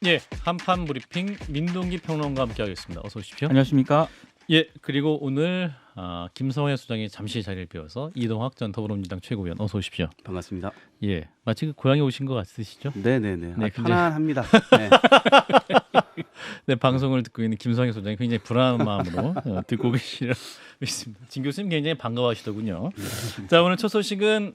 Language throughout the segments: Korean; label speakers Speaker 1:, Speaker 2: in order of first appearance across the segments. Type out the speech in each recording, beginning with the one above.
Speaker 1: 예, 한판 브리핑 민동기 평론가와 함께하겠습니다. 어서 오십시오.
Speaker 2: 안녕하십니까?
Speaker 1: 예, 그리고 오늘 김성회 소장이 잠시 자리를 비워서 이동학 전 더불어민주당 최고위원 어서 오십시오.
Speaker 3: 반갑습니다.
Speaker 1: 예, 마치 그 고향에 오신 것 같으시죠?
Speaker 3: 네네네.
Speaker 1: 네,
Speaker 3: 편안합니다. 네.
Speaker 1: 네, 방송을 듣고 있는 김성회 소장이 굉장히 불안한 마음으로 듣고 계시리라 믿습니다. 진 교수님 굉장히 반가워하시더군요. 자, 오늘 첫 소식은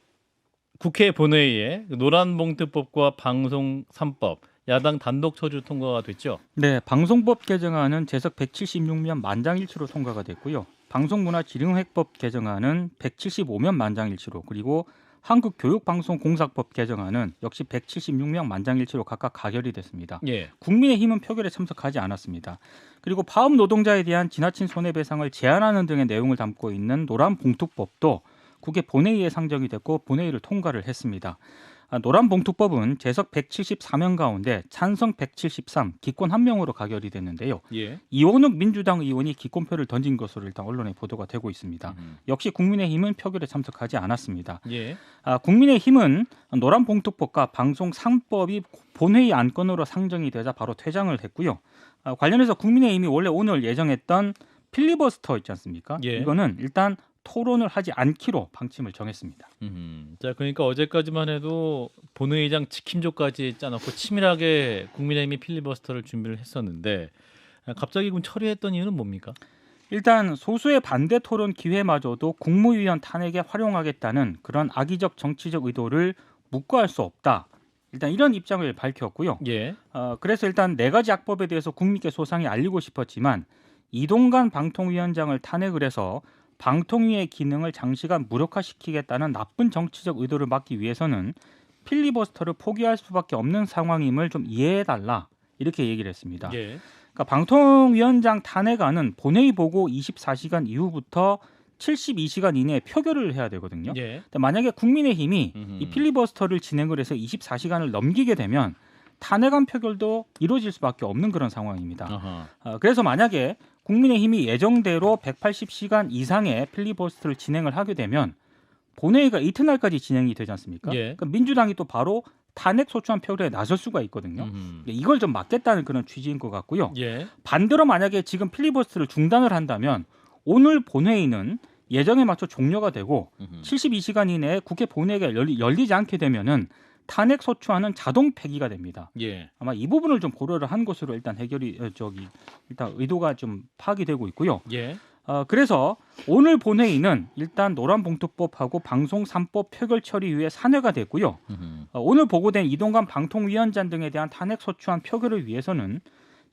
Speaker 1: 국회 본회의에 노란봉투법과 방송 3법 야당 단독 처리 통과가 됐죠.
Speaker 2: 네, 방송법 개정안은 제석 176면 만장일치로 통과가 됐고요. 방송문화진흥회법 개정안은 175면 만장일치로, 그리고 한국교육방송공사법 개정안은 역시 176명 만장일치로 각각 가결이 됐습니다.
Speaker 1: 예.
Speaker 2: 국민의힘은 표결에 참석하지 않았습니다. 그리고 파업 노동자에 대한 지나친 손해배상을 제한하는 등의 내용을 담고 있는 노란봉투법도 국회 본회의에 상정이 됐고 본회의를 통과를 했습니다. 노란봉투법은 제석 174명 가운데 찬성 173, 기권 1명으로 가결이 됐는데요.
Speaker 1: 예.
Speaker 2: 이원욱 민주당 의원이 기권표를 던진 것으로 일단 언론에 보도가 되고 있습니다. 역시 국민의힘은 표결에 참석하지 않았습니다.
Speaker 1: 예.
Speaker 2: 국민의힘은 노란봉투법과 방송 3법이 본회의 안건으로 상정이 되자 바로 퇴장을 했고요. 관련해서 국민의힘이 원래 오늘 예정했던 필리버스터 있지 않습니까?
Speaker 1: 예.
Speaker 2: 이거는 일단 토론을 하지 않기로 방침을 정했습니다.
Speaker 1: 자, 그러니까 어제까지만 해도 본회의장 지킴조까지 짜놓고 치밀하게 국민의힘이 필리버스터를 준비를 했었는데 갑자기 그럼 처리했던 이유는 뭡니까?
Speaker 2: 일단 소수의 반대 토론 기회마저도 국무위원 탄핵에 활용하겠다는 그런 악의적 정치적 의도를 묵과할 수 없다. 일단 이런 입장을 밝혔고요.
Speaker 1: 예.
Speaker 2: 그래서 일단 네 가지 악법에 대해서 국민께 소상히 알리고 싶었지만 이동관 방통위원장을 탄핵을 해서 방통위의 기능을 장시간 무력화시키겠다는 나쁜 정치적 의도를 막기 위해서는 필리버스터를 포기할 수밖에 없는 상황임을 좀 이해해달라 이렇게 얘기를 했습니다.
Speaker 1: 예.
Speaker 2: 그러니까 방통위원장 탄핵안은 본회의 보고 24시간 이후부터 72시간 이내에 표결을 해야 되거든요.
Speaker 1: 예.
Speaker 2: 근데 만약에 국민의힘이 이 필리버스터를 진행을 해서 24시간을 넘기게 되면 탄핵안 표결도 이루어질 수밖에 없는 그런 상황입니다. 그래서 만약에 국민의힘이 예정대로 180시간 이상의 필리버스터를 진행을 하게 되면 본회의가 이튿날까지 진행이 되지 않습니까?
Speaker 1: 예.
Speaker 2: 그러니까 민주당이 또 바로 탄핵 소추안 표결에 나설 수가 있거든요. 이걸 좀 막겠다는 그런 취지인 것 같고요.
Speaker 1: 예.
Speaker 2: 반대로 만약에 지금 필리버스터를 중단을 한다면 오늘 본회의는 예정에 맞춰 종료가 되고 72시간 이내에 국회 본회의가 열리지 않게 되면은 탄핵 소추안은 자동 폐기가 됩니다.
Speaker 1: 예.
Speaker 2: 아마 이 부분을 좀 고려를 한 것으로 일단 일단 의도가 좀 파악이 되고 있고요.
Speaker 1: 예.
Speaker 2: 그래서 오늘 본회의는 일단 노란봉투법하고 방송 3법 표결 처리 후에 산회가 됐고요. 오늘 보고된 이동관 방통위원장 등에 대한 탄핵 소추안 표결을 위해서는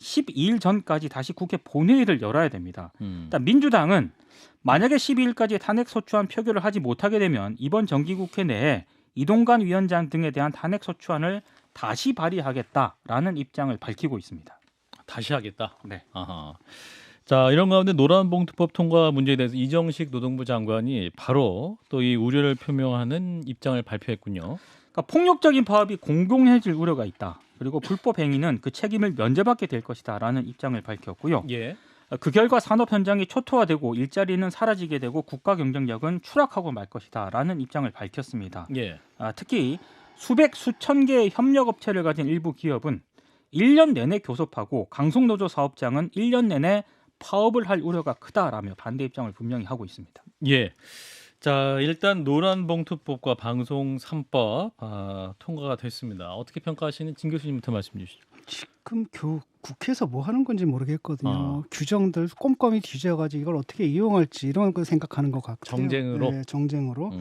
Speaker 2: 12일 전까지 다시 국회 본회의를 열어야 됩니다. 일단 민주당은 만약에 12일까지 탄핵 소추안 표결을 하지 못하게 되면 이번 정기국회 내에 이동관 위원장 등에 대한 탄핵 소추안을 다시 발의하겠다라는 입장을 밝히고 있습니다.
Speaker 1: 다시 하겠다.
Speaker 2: 네.
Speaker 1: 아하. 자, 이런 가운데 노란봉투법 통과 문제에 대해서 이정식 노동부 장관이 바로 또 이 우려를 표명하는 입장을 발표했군요.
Speaker 2: 그러니까 폭력적인 파업이 공공해질 우려가 있다. 그리고 불법 행위는 그 책임을 면제받게 될 것이다라는 입장을 밝혔고요.
Speaker 1: 예.
Speaker 2: 그 결과 산업 현장이 초토화되고 일자리는 사라지게 되고 국가 경쟁력은 추락하고 말 것이다라는 입장을 밝혔습니다.
Speaker 1: 예.
Speaker 2: 특히 수천 개의 협력업체를 가진 일부 기업은 1년 내내 교섭하고 강속노조 사업장은 1년 내내 파업을 할 우려가 크다라며 반대 입장을 분명히 하고 있습니다.
Speaker 1: 예. 자, 일단 노란봉투법과 방송 3법 통과가 됐습니다. 어떻게 평가하시는 진 교수님부터 말씀 주시죠.
Speaker 4: 지금 국회에서 뭐 하는 건지 모르겠거든요. 규정들 꼼꼼히 뒤져가지고 이걸 어떻게 이용할지 이런 거 생각하는 것 같아요.
Speaker 1: 정쟁으로?
Speaker 4: 네, 정쟁으로.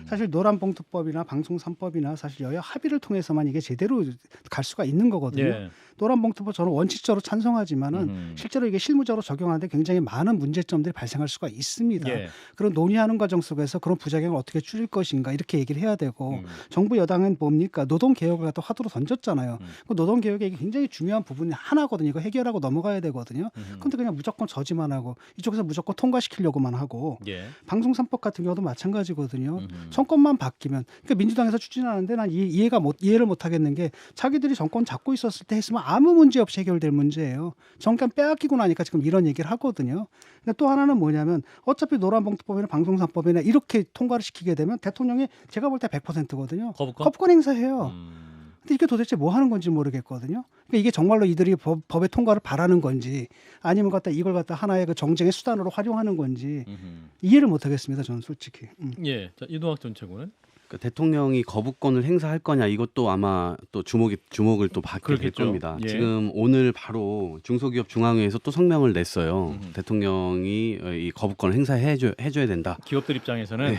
Speaker 4: 사실 노란봉투법이나 방송 3법이나 사실 여야 합의를 통해서만 이게 제대로 갈 수가 있는 거거든요.
Speaker 1: 예.
Speaker 4: 노란봉투법 저는 원칙적으로 찬성하지만은 실제로 이게 실무적으로 적용하는데 굉장히 많은 문제점들이 발생할 수가 있습니다.
Speaker 1: 예.
Speaker 4: 그런 논의하는 과정 속에서 그런 부작용을 어떻게 줄일 것인가 이렇게 얘기를 해야 되고 정부 여당은 뭡니까 노동개혁을 갖다 화두로 던졌잖아요. 그 노동개혁이 이게 굉장히 중요한 부분이 하나거든요. 이거 해결하고 넘어가야 되거든요. 그런데 그냥 무조건 저지만 하고 이쪽에서 무조건 통과시키려고만 하고
Speaker 1: 예.
Speaker 4: 방송 3법 같은 경우도 마찬가지거든요. 정권만 바뀌면 그러니까 민주당에서 추진하는데 난 이해를 못 하겠는 게 자기들이 정권 잡고 있었을 때 했으면 아무 문제 없이 해결될 문제예요. 정권 빼앗기고 나니까 지금 이런 얘기를 하거든요. 근데 또 하나는 뭐냐면 어차피 노란봉투법이나 방송 3법이나 이렇게 통과를 시키게 되면 대통령이 제가 볼 때 100%거든요.
Speaker 1: 거부권?
Speaker 4: 거부권 행사해요. 근데 이게 도대체 뭐 하는 건지 모르겠거든요. 그러니까 이게 정말로 이들이 법의 통과를 바라는 건지 아니면 이걸 갖다 하나의 그 정쟁의 수단으로 활용하는 건지 이해를 못 하겠습니다. 저는 솔직히.
Speaker 1: 예, 자, 이동학 전 최고는
Speaker 3: 그러니까 대통령이 거부권을 행사할 거냐 이것도 아마 또 주목을 또 받게 될
Speaker 1: 그렇겠죠.
Speaker 3: 겁니다.
Speaker 1: 예.
Speaker 3: 지금 오늘 바로 중소기업 중앙회에서 또 성명을 냈어요. 대통령이 이 거부권을 행사해줘야 된다.
Speaker 1: 기업들 입장에서는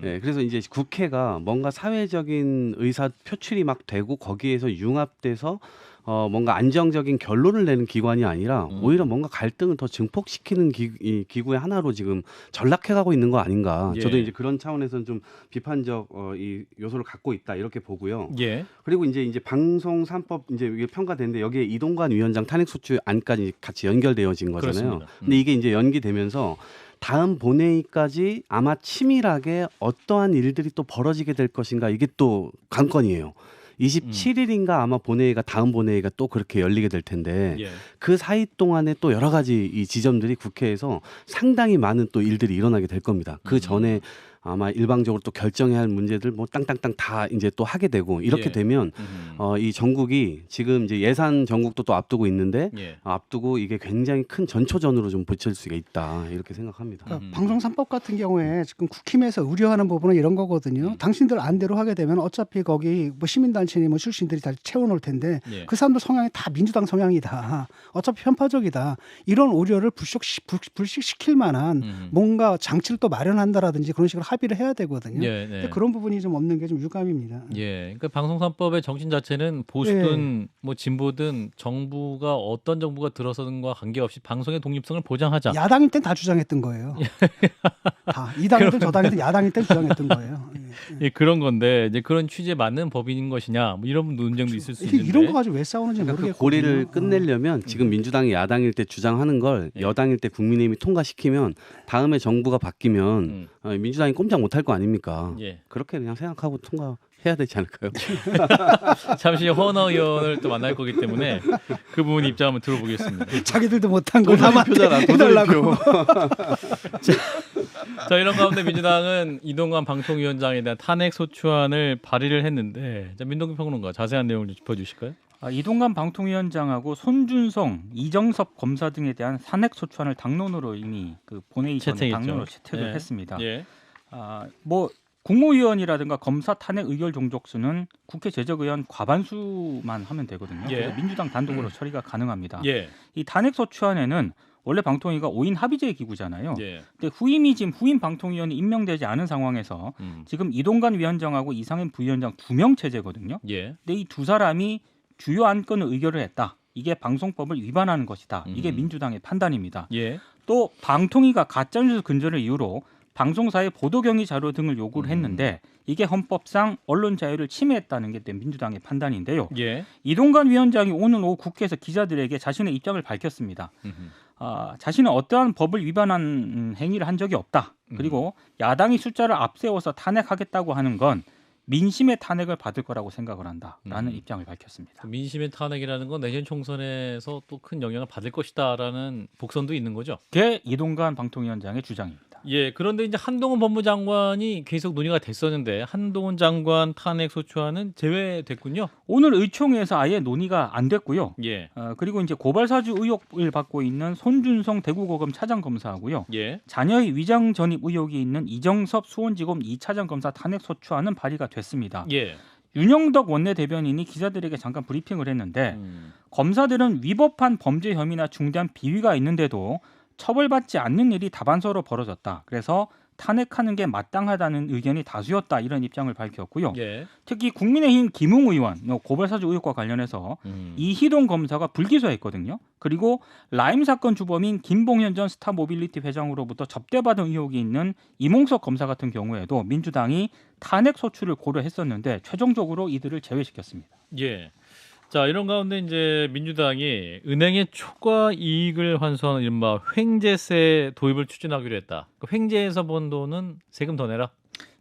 Speaker 3: 네, 그래서 이제 국회가 뭔가 사회적인 의사 표출이 막 되고 거기에서 융합돼서 뭔가 안정적인 결론을 내는 기관이 아니라 오히려 뭔가 갈등을 더 증폭시키는 이 기구의 하나로 지금 전락해가고 있는 거 아닌가.
Speaker 1: 예.
Speaker 3: 저도 이제 그런 차원에서는 좀 비판적 이 요소를 갖고 있다 이렇게 보고요.
Speaker 1: 예,
Speaker 3: 그리고 이제 방송 3법 이제 이게 평가되는데 여기에 이동관 위원장 탄핵소추 안까지 같이 연결되어진 거잖아요.
Speaker 1: 그렇습니다.
Speaker 3: 근데 이게 이제 연기되면서 다음 본회의까지 아마 치밀하게 어떠한 일들이 또 벌어지게 될 것인가 이게 또 관건이에요. 27일인가 아마 본회의가 다음 본회의가 또 그렇게 열리게 될 텐데
Speaker 1: 예.
Speaker 3: 그 사이 동안에 또 여러 가지 이 지점들이 국회에서 상당히 많은 또 일들이 일어나게 될 겁니다. 그 전에 아마 일방적으로 또 결정해야 할 문제들 뭐 땅땅땅 다 이제 또 하게 되고 이렇게
Speaker 1: 예.
Speaker 3: 되면 이 전국이 지금 이제 예산 전국도 또 앞두고 있는데
Speaker 1: 예.
Speaker 3: 앞두고 이게 굉장히 큰 전초전으로 좀 붙일 수가 있다 이렇게 생각합니다.
Speaker 4: 그러니까 방송 3법 같은 경우에 지금 국힘에서 우려하는 부분은 이런 거거든요. 당신들 안대로 하게 되면 어차피 거기 뭐 시민단체니 뭐 출신들이 다 채워놓을 텐데
Speaker 1: 예.
Speaker 4: 그 사람들 성향이 다 민주당 성향이다. 어차피 편파적이다. 이런 우려를 불식시킬 만한 뭔가 장치를 또 마련한다라든지 그런 식으로 합의를 해야 되거든요.
Speaker 1: 예, 네.
Speaker 4: 근데 그런 부분이 좀 없는 게 좀 유감입니다.
Speaker 1: 예, 그러니까 방송산법의 정신 자체는 보수든 뭐 진보든 정부가 어떤 정부가 들어서든과 관계없이 방송의 독립성을 보장하자.
Speaker 4: 야당일 땐 다 주장했던 거예요. 다 이 당이든 저 당이든 야당일 땐 주장했던 거예요.
Speaker 1: 예, 그런 건데 이제 그런 취지에 맞는 법인 것이냐 뭐 이런 논쟁도 있을 수 있는데
Speaker 4: 이런 거 가지고 왜 싸우는지
Speaker 3: 그러니까 그
Speaker 4: 모르겠거든요.
Speaker 3: 고리를 끝내려면 지금 민주당이 야당일 때 주장하는 걸 여당일 때 국민의힘이 통과시키면 다음에 정부가 바뀌면 민주당이 꼼짝 못할 거 아닙니까?
Speaker 1: 예.
Speaker 3: 그렇게 그냥 생각하고 통과해야 되지 않을까요?
Speaker 1: 잠시 허너 의원을 또 만날 거기 때문에 그 부분 입장 한번 들어보겠습니다.
Speaker 4: 자기들도 못한 거 남한테 해달라고.
Speaker 1: 자, 이런 가운데 민주당은 이동관 방통위원장에 대한 탄핵 소추안을 발의를 했는데 자, 민동기 평론가 자세한 내용을 좀 짚어주실까요?
Speaker 2: 이동관 방통위원장하고 손준성, 이정섭 검사 등에 대한 탄핵 소추안을 당론으로 이미 그 본회의 전에
Speaker 1: 채택했죠.
Speaker 2: 당론으로 채택을
Speaker 1: 예.
Speaker 2: 했습니다.
Speaker 1: 예.
Speaker 2: 뭐 국무위원이라든가 검사 탄핵 의결 종족수는 국회 제적의원 과반수만 하면 되거든요.
Speaker 1: 예.
Speaker 2: 그래서 민주당 단독으로 처리가 가능합니다.
Speaker 1: 예.
Speaker 2: 이 탄핵 소추안에는 원래 방통위가 5인 합의제 기구잖아요.
Speaker 1: 예.
Speaker 2: 근데 후임 방통위원이 임명되지 않은 상황에서 지금 이동관 위원장하고 이상현 부위원장 2명 체제거든요.
Speaker 1: 예.
Speaker 2: 근데 이 두 사람이 주요 안건을 의결을 했다. 이게 방송법을 위반하는 것이다. 이게 민주당의 판단입니다.
Speaker 1: 예.
Speaker 2: 또 방통위가 가짜뉴스 근절을 이유로 방송사의 보도경위 자료 등을 요구를 했는데 이게 헌법상 언론 자유를 침해했다는 게 민주당의 판단인데요.
Speaker 1: 예.
Speaker 2: 이동관 위원장이 오늘 오후 국회에서 기자들에게 자신의 입장을 밝혔습니다. 자신은 어떠한 법을 위반한 행위를 한 적이 없다. 그리고 야당이 숫자를 앞세워서 탄핵하겠다고 하는 건 민심의 탄핵을 받을 거라고 생각을 한다라는 입장을 밝혔습니다.
Speaker 1: 민심의 탄핵이라는 건 내년 총선에서 또 큰 영향을 받을 것이다라는 복선도 있는 거죠.
Speaker 2: 그게 이동관 방통위원장의 주장입니다.
Speaker 1: 예, 그런데 이제 한동훈 법무장관이 계속 논의가 됐었는데 한동훈 장관 탄핵 소추안은 제외됐군요.
Speaker 2: 오늘 의총에서 아예 논의가 안 됐고요.
Speaker 1: 예.
Speaker 2: 그리고 이제 고발 사주 의혹을 받고 있는 손준성 대구고검 차장검사하고요.
Speaker 1: 예.
Speaker 2: 자녀의 위장 전입 의혹이 있는 이정섭 수원지검 2차장 검사 탄핵 소추안은 발의가 됐습니다.
Speaker 1: 예.
Speaker 2: 윤영덕 원내대변인이 기자들에게 잠깐 브리핑을 했는데 검사들은 위법한 범죄 혐의나 중대한 비위가 있는데도 처벌받지 않는 일이 다반사로 벌어졌다. 그래서 탄핵하는 게 마땅하다는 의견이 다수였다. 이런 입장을 밝혔고요.
Speaker 1: 예.
Speaker 2: 특히 국민의힘 김웅 의원 고발사주 의혹과 관련해서 이희동 검사가 불기소했거든요. 그리고 라임 사건 주범인 김봉현 전 스타모빌리티 회장으로부터 접대받은 의혹이 있는 이몽석 검사 같은 경우에도 민주당이 탄핵 소추를 고려했었는데 최종적으로 이들을 제외시켰습니다.
Speaker 1: 예. 자, 이런 가운데 이제 민주당이 은행의 초과 이익을 환수하는 이른바 횡재세 도입을 추진하기로 했다. 그 횡재에서 번 돈은 세금 더 내라.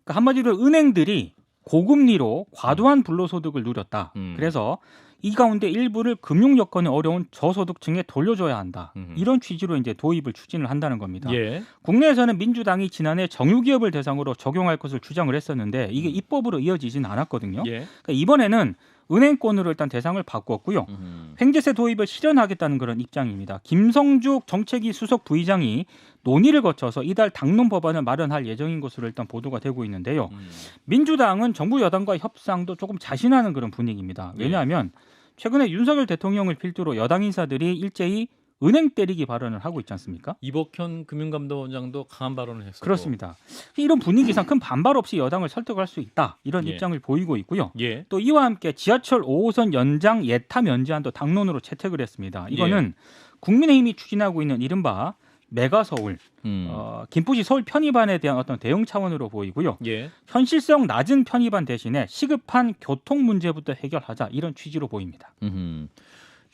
Speaker 2: 그러니까 한마디로 은행들이 고금리로 과도한 불로소득을 누렸다. 그래서 이 가운데 일부를 금융 여건이 어려운 저소득층에 돌려줘야 한다. 이런 취지로 이제 도입을 추진을 한다는 겁니다.
Speaker 1: 예.
Speaker 2: 국내에서는 민주당이 지난해 정유기업을 대상으로 적용할 것을 주장을 했었는데 이게 입법으로 이어지진 않았거든요.
Speaker 1: 예.
Speaker 2: 그러니까 이번에는 은행권으로 일단 대상을 바꿨고요. 횡재세 도입을 실현하겠다는 그런 입장입니다. 김성죽 정책위 수석 부의장이 논의를 거쳐서 이달 당론 법안을 마련할 예정인 것으로 일단 보도가 되고 있는데요. 민주당은 정부 여당과 협상도 조금 자신하는 그런 분위기입니다. 왜냐하면 최근에 윤석열 대통령을 필두로 여당 인사들이 일제히 은행 때리기 발언을 하고 있지 않습니까?
Speaker 1: 이복현 금융감독원장도 강한 발언을 했었고.
Speaker 2: 그렇습니다. 이런 분위기상 큰 반발 없이 여당을 설득할 수 있다. 이런
Speaker 1: 예.
Speaker 2: 입장을 보이고 있고요.
Speaker 1: 예.
Speaker 2: 또 이와 함께 지하철 5호선 연장 예타 면제안도 당론으로 채택을 했습니다. 이거는 국민의힘이 추진하고 있는 이른바 메가서울, 김포시 서울 편입안에 대한 어떤 대응 차원으로 보이고요.
Speaker 1: 예.
Speaker 2: 현실성 낮은 편입안 대신에 시급한 교통 문제부터 해결하자 이런 취지로 보입니다.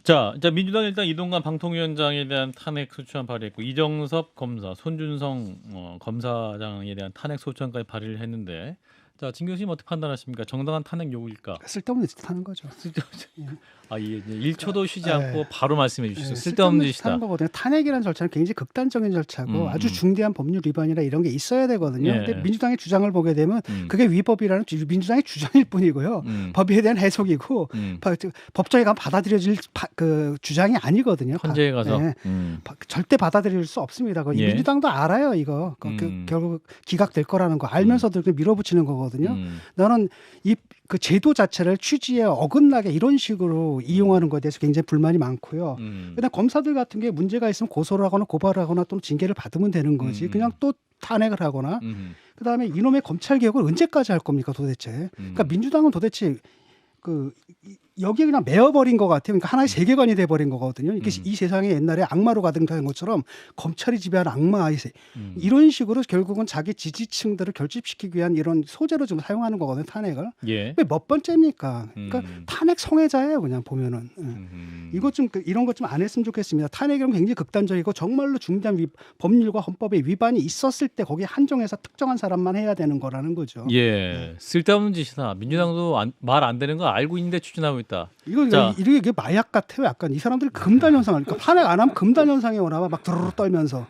Speaker 1: 자, 민주당 일단 이동관 방통위원장에 대한 탄핵 소추안 발의했고 이정섭 검사, 손준성 검사장에 대한 탄핵 소추안까지 발의를 했는데, 자, 진 교수님 어떻게 판단하십니까? 정당한 탄핵 요구일까?
Speaker 4: 쓸데없는 짓 하는 거죠.
Speaker 1: 아, 예, 1초도 쉬지
Speaker 4: 네.
Speaker 1: 않고 바로 말씀해 주셨어요.
Speaker 4: 네,
Speaker 1: 쓸데없는
Speaker 4: 짓
Speaker 1: 짓이다.
Speaker 4: 하는 거거든요. 탄핵이라는 절차는 굉장히 극단적인 절차고 아주 중대한 법률 위반이라 이런 게 있어야 되거든요.
Speaker 1: 예.
Speaker 4: 근데 민주당의 주장을 보게 되면 그게 위법이라는 민주당의 주장일 뿐이고요. 법에 대한 해석이고 법정에 가면 받아들여질 그 주장이 아니거든요.
Speaker 1: 헌재에 가서.
Speaker 4: 네. 절대 받아들일 수 없습니다.
Speaker 1: 예.
Speaker 4: 민주당도 알아요, 이거. 결국 기각될 거라는 거 알면서도 밀어붙이는 거거든요. 나는 그 제도 자체를 취지에 어긋나게 이런 식으로 이용하는 것에 대해서 굉장히 불만이 많고요. 그다음 검사들 같은 게 문제가 있으면 고소를 하거나 고발을 하거나 또는 징계를 받으면 되는 거지. 그냥 또 탄핵을 하거나. 그다음에 이놈의 검찰 개혁을 언제까지 할 겁니까, 도대체? 그러니까 민주당은 도대체 여기에 그냥 매어버린 것 같아요. 그러니까 하나의 세계관이 돼버린 거거든요. 이게 이 세상에 옛날에 악마로 가득한 것처럼 검찰이 지배하는 악마, 이런 식으로 결국은 자기 지지층들을 결집시키기 위한 이런 소재로 좀 사용하는 거거든요. 탄핵을.
Speaker 1: 예.
Speaker 4: 왜 몇 번째입니까? 그러니까 탄핵 성애자예요, 그냥 보면은. 이것 좀 이런 것 좀 안 했으면 좋겠습니다. 탄핵은 굉장히 극단적이고 정말로 중대한 법률과 헌법에 위반이 있었을 때 거기에 한정해서 특정한 사람만 해야 되는 거라는 거죠.
Speaker 1: 예. 쓸데없는 짓이다. 민주당도 말 안 되는 거 알고 있는데 추진하고 있다.
Speaker 4: 이게 마약 같아요. 약간 이 사람들이 금단 현상을. 그러니까 탄핵 안 하면 금단 현상이 오나 봐. 막 드르르 떨면서.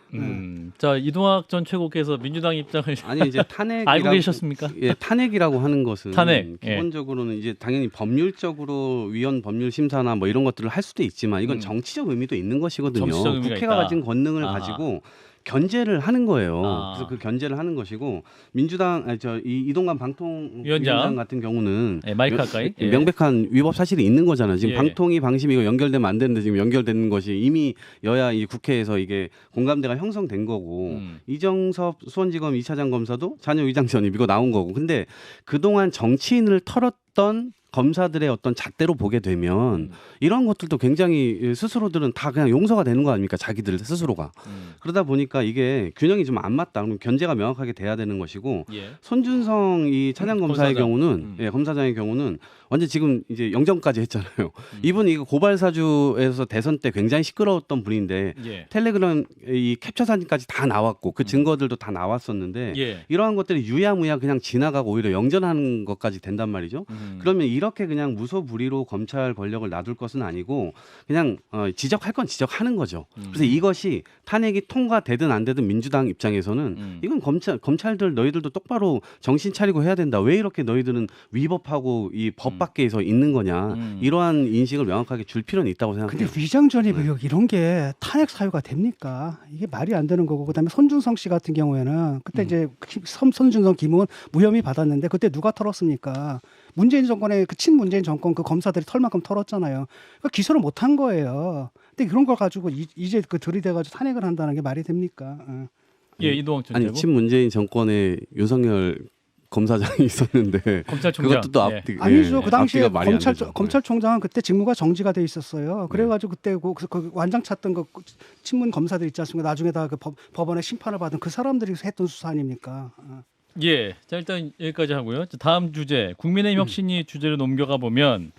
Speaker 1: 자, 이동학 전 최고께서 민주당 입장을
Speaker 3: 아니 이제 탄핵
Speaker 1: 알고 계셨습니까?
Speaker 3: 예, 탄핵이라고 하는 것은
Speaker 1: 탄핵, 예.
Speaker 3: 기본적으로는 이제 당연히 법률적으로 위헌 법률 심사나 뭐 이런 것들을 할 수도 있지만 이건 정치적 의미도 있는 것이거든요.
Speaker 1: 정치적 의미가
Speaker 3: 국회가
Speaker 1: 있다.
Speaker 3: 가진 권능을
Speaker 1: 아하.
Speaker 3: 가지고 견제를 하는 거예요.
Speaker 1: 아.
Speaker 3: 그래서 그 견제를 하는 것이고 민주당 이동관 방통위원장 같은 경우는
Speaker 1: 예, 마이크 가까이. 예.
Speaker 3: 명백한 위법 사실이 있는 거잖아요. 지금
Speaker 1: 예.
Speaker 3: 방통위 방심이 이거 연결되면 안 되는데 지금 연결되는 것이 이미 여야 이 국회에서 이게 공감대가 형성된 거고 이정섭 수원지검 2차장 검사도 자녀 위장 전입 이거 나온 거고. 근데 그동안 정치인을 털었던 검사들의 어떤 잣대로 보게 되면 이런 것들도 굉장히 스스로들은 다 그냥 용서가 되는 거 아닙니까? 자기들 스스로가. 그러다 보니까 이게 균형이 좀 안 맞다. 그럼 견제가 명확하게 돼야 되는 것이고
Speaker 1: 예.
Speaker 3: 손준성 이 차장 검사의 경우는 검사장의 경우는 완전 지금 이제 영정까지 했잖아요. 이분 이거 고발 사주에서 대선 때 굉장히 시끄러웠던 분인데
Speaker 1: 예.
Speaker 3: 텔레그램 이 캡처 사진까지 다 나왔고 그 증거들도 다 나왔었는데
Speaker 1: 예.
Speaker 3: 이러한 것들이 유야무야 그냥 지나가고 오히려 영전하는 것까지 된단 말이죠. 그러면 이렇게 그냥 무소불위로 검찰 권력을 놔둘 것은 아니고 그냥 지적할 건 지적하는 거죠. 그래서 이것이 탄핵이 통과되든 안 되든 민주당 입장에서는 이건 검찰들 너희들도 똑바로 정신 차리고 해야 된다. 왜 이렇게 너희들은 위법하고 이 법 밖에서 있는 거냐. 이러한 인식을 명확하게 줄 필요는 있다고 생각해요.
Speaker 4: 근데 위장 전입 의혹 이런 게 탄핵 사유가 됩니까? 이게 말이 안 되는 거고. 그다음에 손준성 씨 같은 경우에는 그때 이제 손준성 김은 무혐의 받았는데 그때 누가 털었습니까? 문재인 정권의 그 친문재인 정권 그 검사들이 털만큼 털었잖아요. 그러니까 기소를 못한 거예요. 근데 그런 걸 가지고 이제 그 들이대가지고 탄핵을 한다는 게 말이 됩니까?
Speaker 1: 예, 이동학 전
Speaker 3: 아니
Speaker 1: 최고.
Speaker 3: 친문재인 정권에 윤석열 검사장이 있었는데
Speaker 1: 검찰총장.
Speaker 3: 그것도 또
Speaker 1: 예.
Speaker 4: 아니죠. 그 당시에
Speaker 3: 앞뒤가 말이 안 되죠.
Speaker 4: 검찰총장은 그때 직무가 정지가 돼 있었어요. 그래가지고 그때 그 완장 찾던 그 친문 검사들 있지 않습니까? 나중에 다 그 법원의 심판을 받은 그 사람들이 했던 수사 아닙니까?
Speaker 1: 예. 자, 일단 여기까지 하고요. 자, 다음 주제 국민의힘 혁신이 주제로 넘겨가 보면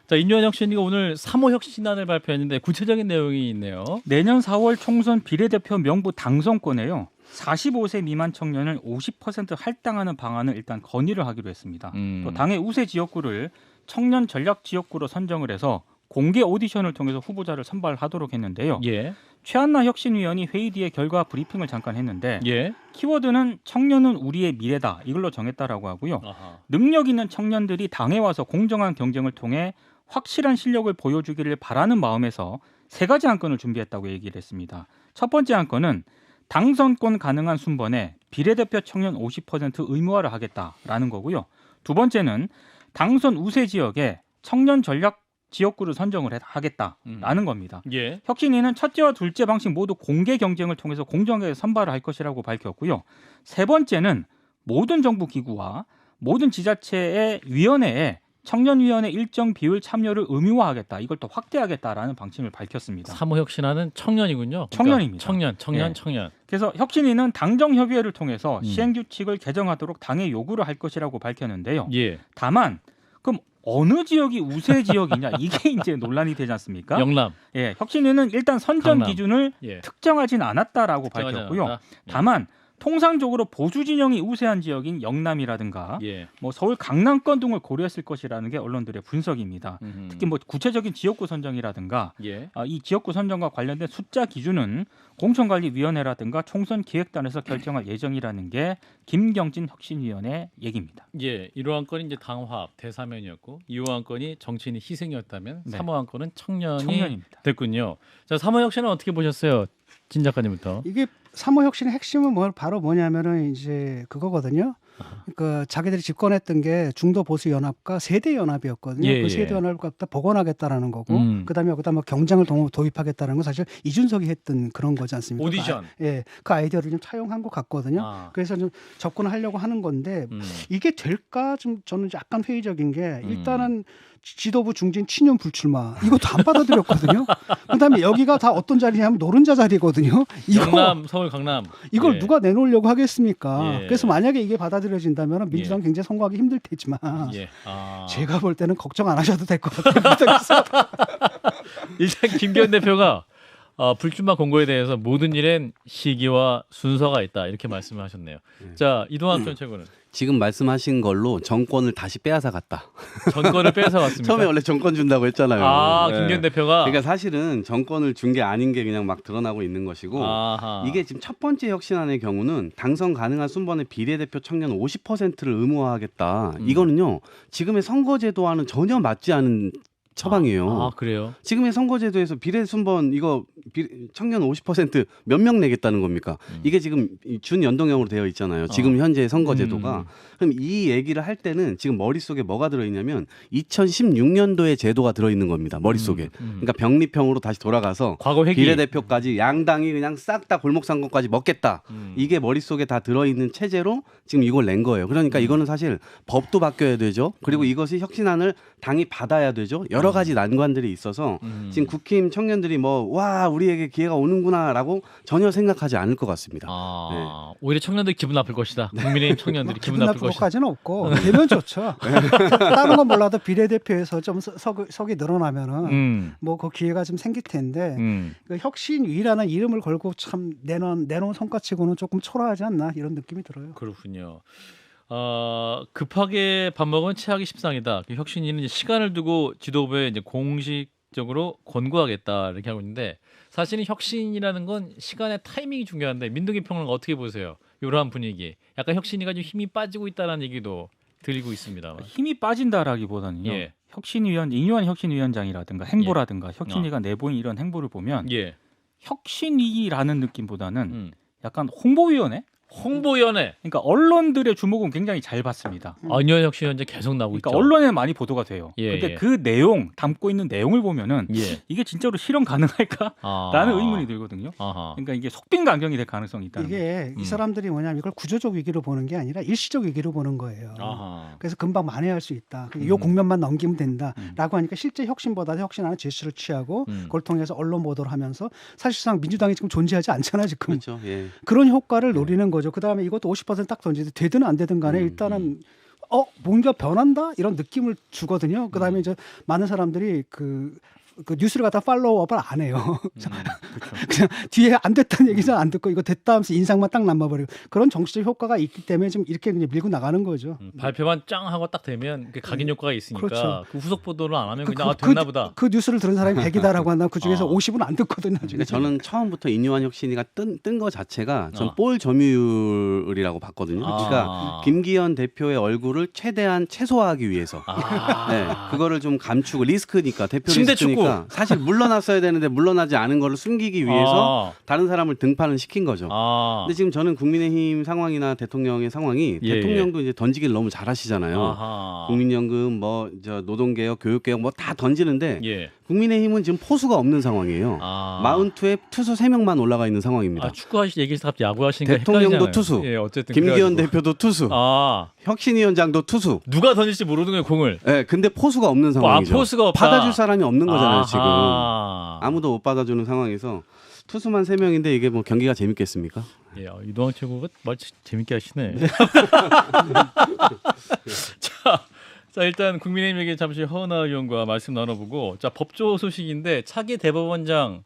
Speaker 1: 자, 인류한 혁신이가 오늘 3호 혁신안을 발표했는데 구체적인 내용이 있네요.
Speaker 2: 내년 4월 총선 비례대표 명부 당선권에요. 45세 미만 청년을 50% 할당하는 방안을 일단 건의를 하기로 했습니다. 또 당의 우세 지역구를 청년 전략 지역구로 선정을 해서 공개 오디션을 통해서 후보자를 선발하도록 했는데요.
Speaker 1: 예.
Speaker 2: 최한나 혁신위원이 회의 뒤에 결과 브리핑을 잠깐 했는데
Speaker 1: 예.
Speaker 2: 키워드는 청년은 우리의 미래다 이걸로 정했다라고 하고요.
Speaker 1: 아하.
Speaker 2: 능력 있는 청년들이 당에 와서 공정한 경쟁을 통해 확실한 실력을 보여주기를 바라는 마음에서 3가지 안건을 준비했다고 얘기를 했습니다. 첫 번째 안건은 당선권 가능한 순번에 비례대표 청년 50% 의무화를 하겠다라는 거고요. 두 번째는 당선 우세 지역에 청년 전략 지역구를 선정을 하겠다라는 겁니다.
Speaker 1: 예.
Speaker 2: 혁신위는 첫째와 둘째 방식 모두 공개 경쟁을 통해서 공정하게 선발을 할 것이라고 밝혔고요. 세 번째는 모든 정부 기구와 모든 지자체의 위원회에 청년위원회 일정 비율 참여를 의무화하겠다. 이걸 더 확대하겠다라는 방침을 밝혔습니다.
Speaker 1: 사무혁신하는 청년이군요. 그러니까
Speaker 2: 청년입니다.
Speaker 1: 청년.
Speaker 2: 예. 그래서 혁신위는 당정협의회를 통해서 시행규칙을 개정하도록 당에 요구를 할 것이라고 밝혔는데요.
Speaker 1: 예.
Speaker 2: 다만 그럼 어느 지역이 우세 지역이냐 이게 이제 논란이 되지 않습니까?
Speaker 1: 영남.
Speaker 2: 예, 혁신위는 일단 선정
Speaker 1: 강남.
Speaker 2: 기준을
Speaker 1: 예.
Speaker 2: 특정하진 않았다라고
Speaker 1: 특정하지
Speaker 2: 밝혔고요.
Speaker 1: 않았다.
Speaker 2: 다만 통상적으로 보수 진영이 우세한 지역인 영남이라든가
Speaker 1: 예.
Speaker 2: 뭐 서울 강남권 등을 고려했을 것이라는 게 언론들의 분석입니다. 특히 뭐 구체적인 지역구 선정이라든가
Speaker 1: 예.
Speaker 2: 이 지역구 선정과 관련된 숫자 기준은 공천관리위원회라든가 총선 기획단에서 결정할 예정이라는 게 김경진 혁신위원회 얘기입니다.
Speaker 1: 예. 1호 안건이 이제 당화합 대사면이었고 2호 안건이 정치인의 희생이었다면
Speaker 2: 네.
Speaker 1: 3호 안건은 청년이
Speaker 2: 청년입니다.
Speaker 1: 됐군요. 자, 사무혁신은 어떻게 보셨어요? 진 작가님부터.
Speaker 4: 이게 사무혁신의 핵심은 바로 뭐냐면은 이제 그거거든요. 그러니까 자기들이 집권했던 게 중도 보수 연합과 세대 연합이었거든요.
Speaker 1: 예,
Speaker 4: 그 세대
Speaker 1: 예.
Speaker 4: 연합을 갖다 복원하겠다라는 거고,
Speaker 1: 음.
Speaker 4: 그다음에 여기다 뭐 경쟁을 도입하겠다는 건 사실 이준석이 했던 그런 거지 않습니까?
Speaker 1: 오디션.
Speaker 4: 그 아이디어를 좀 차용한 것 같거든요.
Speaker 1: 아.
Speaker 4: 그래서 좀 접근을 하려고 하는 건데
Speaker 1: 음.
Speaker 4: 이게 될까 좀 저는 약간 회의적인 게 일단은 지도부 중진 친윤 불출마 이것도 안 받아들였거든요. 그다음에 여기가 다 어떤 자리냐면 노른자 자리거든요.
Speaker 1: 경남, 서울, 강남.
Speaker 4: 이걸
Speaker 1: 예.
Speaker 4: 누가 내놓으려고 하겠습니까?
Speaker 1: 예.
Speaker 4: 그래서 만약에 이게 받아들여진다면 민주당 굉장히 선거하기 힘들 테지만
Speaker 1: 예. 아.
Speaker 4: 제가 볼 때는 걱정 안 하셔도 될 것 같아요.
Speaker 1: 일단 김기현 대표가 불출마 공고에 대해서 모든 일엔 시기와 순서가 있다 이렇게 말씀을 하셨네요. 자, 이동학 전 최고는
Speaker 3: 지금 말씀하신 걸로 정권을 다시 빼앗아 갔다.
Speaker 1: 전권을 뺏어 왔습니다.
Speaker 3: 처음에 원래 정권 준다고 했잖아요.
Speaker 1: 아,
Speaker 3: 네.
Speaker 1: 김기현 대표가
Speaker 3: 그러니까 사실은 정권을 준 게 아닌 게 그냥 막 드러나고 있는 것이고
Speaker 1: 아하.
Speaker 3: 이게 지금 첫 번째 혁신안의 경우는 당선 가능한 순번의 비례대표 청년 50%를 의무화하겠다. 이거는요 지금의 선거제도와는 전혀 맞지 않은 처방이에요.
Speaker 1: 아, 그래요?
Speaker 3: 지금의 선거제도에서 비례 순번 이거 청년 50% 몇 명 내겠다는 겁니까? 이게 지금 준연동형으로 되어 있잖아요. 지금 현재 선거제도가. 그럼 이 얘기를 할 때는 지금 머릿속에 뭐가 들어있냐면 2016년도의 제도가 들어있는 겁니다. 머릿속에. 그러니까 병립형으로 다시 돌아가서
Speaker 1: 과거 회기.
Speaker 3: 비례대표까지 양당이 그냥 싹 다 골목상권까지 먹겠다. 이게 머릿속에 다 들어있는 체제로 지금 이걸 낸 거예요. 그러니까 이거는 사실 법도 바뀌어야 되죠. 그리고 이것이 혁신안을 당이 받아야 되죠. 여러 가지 난관들이 있어서 지금 국힘 청년들이 와 우리에게 기회가 오는구나라고 전혀 생각하지 않을 것 같습니다.
Speaker 1: 아, 오히려 청년들이 기분 나쁠 것이다. 국민의힘 청년들이 기분
Speaker 4: 기분
Speaker 1: 나쁠
Speaker 4: 나쁠
Speaker 1: 것이다.
Speaker 4: 것까지는 없고 되면 좋죠. 다른 건 몰라도 비례대표에서 좀 석이 늘어나면은 뭐 그 기회가 좀 생길 텐데 그 혁신위라는 이름을 걸고 참 내놓은 성과치고는 조금 초라하지 않나 이런 느낌이 들어요.
Speaker 1: 그렇군요. 급하게 밥 먹은 체하기 십상이다. 그 혁신위는 이제 시간을 두고 지도부에 이제 공식적으로 권고하겠다 이렇게 하고 있는데 사실은 혁신이라는 건 시간의 타이밍이 중요한데 민동기 평론가 어떻게 보세요? 이러한 분위기. 약간 혁신위가 좀 힘이 빠지고 있다는 얘기도 들리고 있습니다.
Speaker 2: 힘이 빠진다라기보다는요.
Speaker 1: 예.
Speaker 2: 이뇨한 혁신위원장이라든가 행보라든가 혁신위가 내보인 이런 행보를 보면
Speaker 1: 예.
Speaker 2: 혁신위라는 느낌보다는 약간 홍보위원회?
Speaker 1: 홍보위원회.
Speaker 2: 그러니까 언론들의 주목은 굉장히 잘 받습니다.
Speaker 1: 안현 혁신 현재 계속 나오고
Speaker 2: 그러니까
Speaker 1: 있죠.
Speaker 2: 언론에 많이 보도가 돼요.
Speaker 1: 예,
Speaker 2: 근데
Speaker 1: 예.
Speaker 2: 그 내용 담고 있는 내용을 보면은
Speaker 1: 예.
Speaker 2: 이게 진짜로 실현 가능할까라는 의문이 들거든요.
Speaker 1: 아하.
Speaker 2: 그러니까 이게 속빈강경이 될 가능성이 있다는 거예요.
Speaker 4: 이게 이 사람들이 뭐냐면 이걸 구조적 위기로 보는 게 아니라 일시적 위기로 보는 거예요.
Speaker 1: 아하.
Speaker 4: 그래서 금방 만회할 수 있다. 이 국면만 넘기면 된다라고 하니까 실제 혁신보다 혁신하는 제스처를 취하고 그걸 통해서 언론 보도를 하면서 사실상 민주당이 지금 존재하지 않잖아요. 지금.
Speaker 3: 그렇죠. 예.
Speaker 4: 그런 효과를 노리는 거죠. 그다음에 이것도 50%딱 던지도 되든 안 되든 간에 일단은 뭔가 변한다 이런 느낌을 주거든요. 그다음에 이제 많은 사람들이 그 그 뉴스를 갖다 팔로우업을 안 해요.
Speaker 1: 그렇죠.
Speaker 4: 그냥 뒤에 안 됐다는 얘기는 안 듣고 이거 됐다 하면서 인상만 딱 남아버리고 그런 정치적 효과가 있기 때문에 좀 이렇게 그냥 밀고 나가는 거죠.
Speaker 1: 발표만 짱 하고 딱 되면 그 각인 효과가 있으니까
Speaker 4: 그렇죠.
Speaker 1: 그 후속 보도를 안 하면 그냥 됐나 보다.
Speaker 4: 그 뉴스를 들은 사람이 100이다라고 한다면 그 중에서 50은 안 듣거든요.
Speaker 3: 그러니까 저는 처음부터 인유한 혁신이가 뜬 거 자체가 전
Speaker 1: 어.
Speaker 3: 볼 점유율이라고 봤거든요. 그러니까 김기현 대표의 얼굴을 최대한 최소화하기 위해서 네, 그거를 좀 감추고 리스크니까 대표
Speaker 1: 침대
Speaker 3: 리스크니까 사실 물러났어야 되는데 물러나지 않은 거를 숨기기 위해서 다른 사람을 등판을 시킨 거죠. 근데 지금 저는 국민의힘 상황이나 대통령의 상황이
Speaker 1: 예,
Speaker 3: 대통령도 이제 던지기를 너무 잘하시잖아요. 국민연금 뭐 저 노동개혁, 교육개혁 뭐 다 던지는데
Speaker 1: 예.
Speaker 3: 국민의힘은 지금 포수가 없는 상황이에요. 마운트에 투수 3명만 올라가 있는 상황입니다.
Speaker 1: 축구 얘기해서 갑자기 야구 하시니까
Speaker 3: 대통령도
Speaker 1: 헷갈리잖아요.
Speaker 3: 투수,
Speaker 1: 예, 어쨌든
Speaker 3: 김기현
Speaker 1: 그래가지고.
Speaker 3: 대표도 투수, 혁신위원장도 투수.
Speaker 1: 누가 던질지 모르는 거예요 공을.
Speaker 3: 네, 근데 포수가 없는 상황이죠.
Speaker 1: 포수가 없다.
Speaker 3: 받아줄 사람이 없는 거잖아요 지금.
Speaker 1: 아하.
Speaker 3: 아무도 못 받아주는 상황에서 투수만 3명인데 이게 뭐 경기가 재밌겠습니까?
Speaker 1: 예, 이동환 최고가 말 재밌게 하시네. 자, 일단 국민의힘에게 잠시 허은하 의원과 말씀 나눠보고, 자, 법조 소식인데 차기 대법원장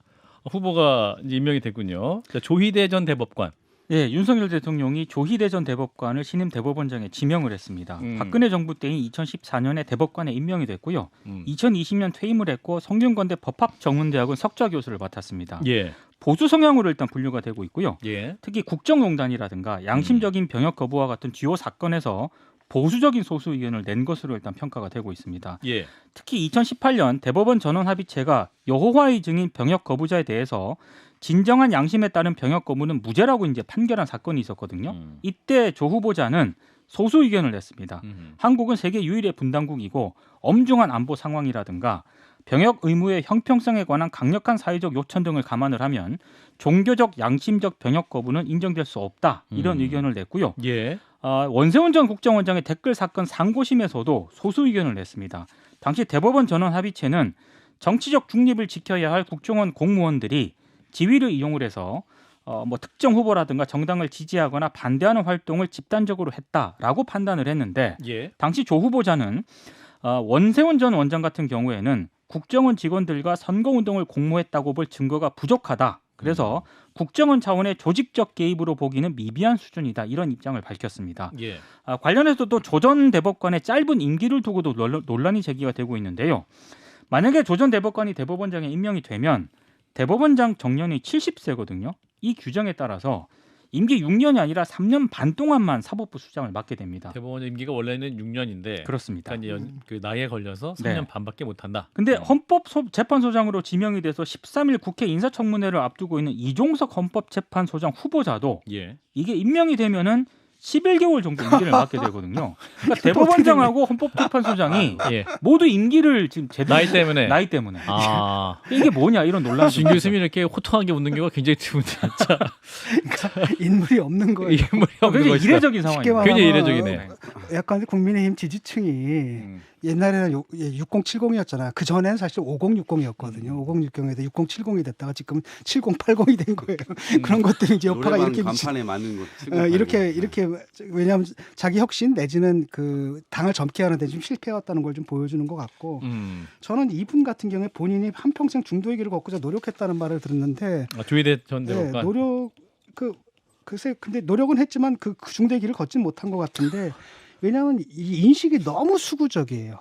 Speaker 1: 후보가 이제 임명이 됐군요. 자, 조희대 전 대법관.
Speaker 2: 예, 윤석열 대통령이 조희대 전 대법관을 신임 대법원장에 지명을 했습니다. 박근혜 정부 때인 2014년에 대법관에 임명이 됐고요. 2020년 퇴임을 했고 성균관대 법학전문대학원 석좌 교수를 맡았습니다.
Speaker 1: 예.
Speaker 2: 보수 성향으로 일단 분류가 되고 있고요.
Speaker 1: 예.
Speaker 2: 특히 국정농단이라든가 양심적인 병역 거부와 같은 주요 사건에서 보수적인 소수 의견을 낸 것으로 일단 평가가 되고 있습니다.
Speaker 1: 예.
Speaker 2: 특히 2018년 대법원 전원 합의체가 여호와의 증인 병역 거부자에 대해서 진정한 양심에 따른 병역 거부는 무죄라고 이제 판결한 사건이 있었거든요. 이때 조 후보자는 소수 의견을 냈습니다. 한국은 세계 유일의 분단국이고 엄중한 안보 상황이라든가 병역 의무의 형평성에 관한 강력한 사회적 요천 등을 감안을 하면 종교적 양심적 병역 거부는 인정될 수 없다. 이런 의견을 냈고요.
Speaker 1: 예.
Speaker 2: 원세훈 전 국정원장의 댓글 사건 상고심에서도 소수 의견을 냈습니다. 당시 대법원 전원 합의체는 정치적 중립을 지켜야 할 국정원 공무원들이 지위를 이용을 해서 뭐 특정 후보라든가 정당을 지지하거나 반대하는 활동을 집단적으로 했다라고 판단을 했는데
Speaker 1: 예.
Speaker 2: 당시 조 후보자는 원세훈 전 원장 같은 경우에는 국정원 직원들과 선거운동을 공모했다고 볼 증거가 부족하다. 그래서 국정원 차원의 조직적 개입으로 보기는 미비한 수준이다. 이런 입장을 밝혔습니다.
Speaker 1: 예.
Speaker 2: 관련해서도 조 전 대법관의 짧은 임기를 두고도 논란이 제기가 되고 있는데요. 만약에 조 전 대법관이 대법원장에 임명이 되면 대법원장 정년이 70세거든요. 이 규정에 따라서 임기 6년이 아니라 3년 반 동안만 사법부 수장을 맡게 됩니다.
Speaker 1: 대법원 임기가 원래는 6년인데
Speaker 2: 그렇습니다.
Speaker 1: 그러니까 이제 그 나이에 걸려서 3년
Speaker 2: 네.
Speaker 1: 반밖에 못 한다.
Speaker 2: 근데 헌법재판소장으로 지명이 돼서 13일 국회 인사청문회를 앞두고 있는 이종석 헌법재판소장 후보자도
Speaker 1: 예.
Speaker 2: 이게 임명이 되면은 11개월 정도 임기를 맡게 되거든요. 그러니까 대법원장하고 헌법재판소장이
Speaker 1: 예.
Speaker 2: 모두 임기를 지금 제대로
Speaker 1: 나이 때문에.
Speaker 2: 나이 때문에
Speaker 1: 아.
Speaker 2: 이게 뭐냐 이런 논란이
Speaker 1: 진 교수님이 이렇게 호통하게 웃는 경우가 굉장히 드문데 진짜
Speaker 4: 인물이 없는 거예요.
Speaker 1: 인물이 없는
Speaker 2: 굉장히
Speaker 1: 것이다.
Speaker 2: 이례적인
Speaker 4: 쉽게
Speaker 2: 상황이에요.
Speaker 1: 굉장히
Speaker 4: 말하면
Speaker 1: 이례적이네.
Speaker 4: 약간 국민의힘 지지층이 옛날에는 6070이었잖아요. 그 전에는 사실 5060이었거든요. 5060에서 6070이 됐다가 지금 7080이 된 거예요. 그런 것들이 이제 여파가
Speaker 3: 노래방
Speaker 4: 이렇게
Speaker 3: 간판에 맞는 것.
Speaker 4: 이렇게 왜냐하면 자기 혁신 내지는 그 당을 젊게 하는데 좀 실패했다는 걸 좀 보여주는 것 같고 저는 이분 같은 경우에 본인이 한 평생 중도의 길을 걷고자 노력했다는 말을 들었는데
Speaker 1: 조희대 전 대법관.
Speaker 4: 글쎄 근데 노력은 했지만 그 중도의 길을 걷진 못한 것 같은데 왜냐하면 이 인식이 너무 수구적이에요.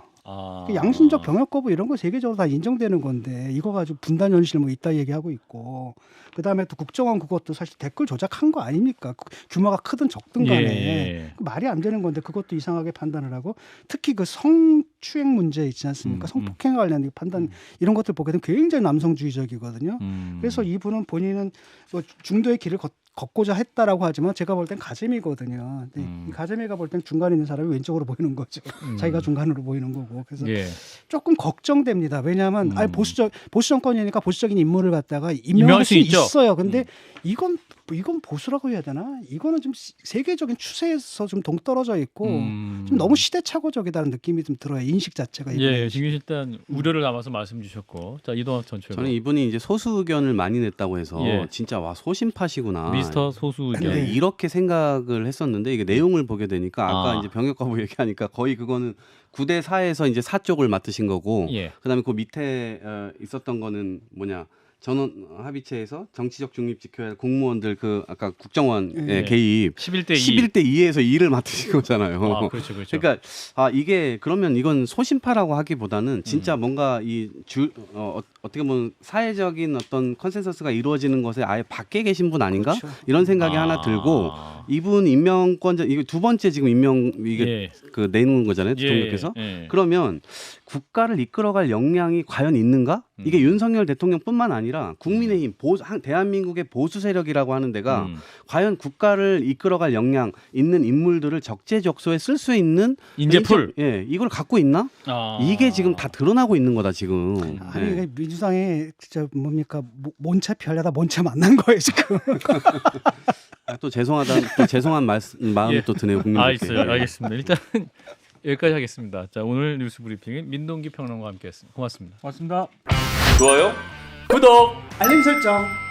Speaker 4: 그 양심적 병역 거부 이런 거 세계적으로 다 인정되는 건데 이거 가지고 분단 현실 뭐 있다 얘기하고 있고 그다음에 또 국정원 그것도 사실 댓글 조작한 거 아닙니까? 규모가 크든 적든 간에
Speaker 1: 예.
Speaker 4: 말이 안 되는 건데 그것도 이상하게 판단을 하고 특히 그 성추행 문제 있지 않습니까? 성폭행 관련 판단 이런 것들 보게 되면 굉장히 남성주의적이거든요. 그래서 이분은 본인은 뭐 중도의 길을 걷고자 했다라고 하지만 제가 볼 땐 가재미거든요. 이 가재미가 볼 땐 중간에 있는 사람이 왼쪽으로 보이는 거죠. 자기가 중간으로 보이는 거고. 그래서
Speaker 1: 예.
Speaker 4: 조금 걱정됩니다. 왜냐하면 보수 정권이니까 보수적인 인물을 갖다가 임명할
Speaker 1: 임명할
Speaker 4: 수
Speaker 1: 수 있죠.
Speaker 4: 있어요. 근데 이건 뭐 이건 보수라고 해야 되나? 이거는 좀 세계적인 추세에서 좀 동떨어져 있고 좀 너무 시대착오적이다는 느낌이 좀 들어요. 인식 자체가.
Speaker 1: 예, 지금 일단 우려를 담아서 말씀 주셨고, 자 이동학 전 최고.
Speaker 3: 저는 이분이 이제 소수 의견을 많이 냈다고 해서
Speaker 1: 예.
Speaker 3: 진짜 와 소심파시구나.
Speaker 1: 미스터 소수 의견.
Speaker 3: 네, 이렇게 생각을 했었는데 이게 내용을 보게 되니까 아까
Speaker 1: 아.
Speaker 3: 이제 병역거부 얘기하니까 거의 그거는 9대 4에서 이제 4쪽을 맡으신 거고
Speaker 1: 예.
Speaker 3: 그다음에 그 밑에 있었던 거는 뭐냐 전원 합의체에서 정치적 중립 지켜야 할 공무원들 그 아까 국정원의
Speaker 1: 예.
Speaker 3: 개입
Speaker 1: 11대 2.
Speaker 3: 11대 2에서 2를 맡으신 거잖아요.
Speaker 1: 아, 그렇죠, 그렇죠.
Speaker 3: 그러니까 이게 그러면 이건 소심파라고 하기보다는 진짜 뭔가 어떻게 보면 사회적인 어떤 컨센서스가 이루어지는 것에 아예 밖에 계신 분 아닌가
Speaker 4: 그렇죠.
Speaker 3: 이런 생각이 하나 들고 이분 임명권자 이게 두 번째 지금 임명 이게
Speaker 1: 예.
Speaker 3: 그 내놓은 거잖아요
Speaker 1: 예,
Speaker 3: 대통령께서
Speaker 1: 예.
Speaker 3: 그러면 국가를 이끌어갈 역량이 과연 있는가 이게 윤석열 대통령뿐만 아니라 국민의힘 대한민국의 보수 세력이라고 하는 데가 과연 국가를 이끌어갈 역량 있는 인물들을 적재적소에 쓸 수 있는
Speaker 1: 인재풀.
Speaker 3: 예 이걸 갖고 있나 이게 지금 다 드러나고 있는 거다 지금.
Speaker 4: 아니
Speaker 3: 예.
Speaker 4: 이게 민주당에 진짜 뭡니까 몬채 피하려다 몬채 만난 거예요 지금.
Speaker 3: 또 죄송한 마음이
Speaker 1: 예.
Speaker 3: 또 드네요 국민들께.
Speaker 1: 있어요. 알겠습니다. 일단 여기까지 하겠습니다. 자 오늘 뉴스 브리핑은 민동기 평론가와 함께했습니다. 고맙습니다.
Speaker 2: 고맙습니다.
Speaker 1: 좋아요, 구독.
Speaker 4: 알림 설정.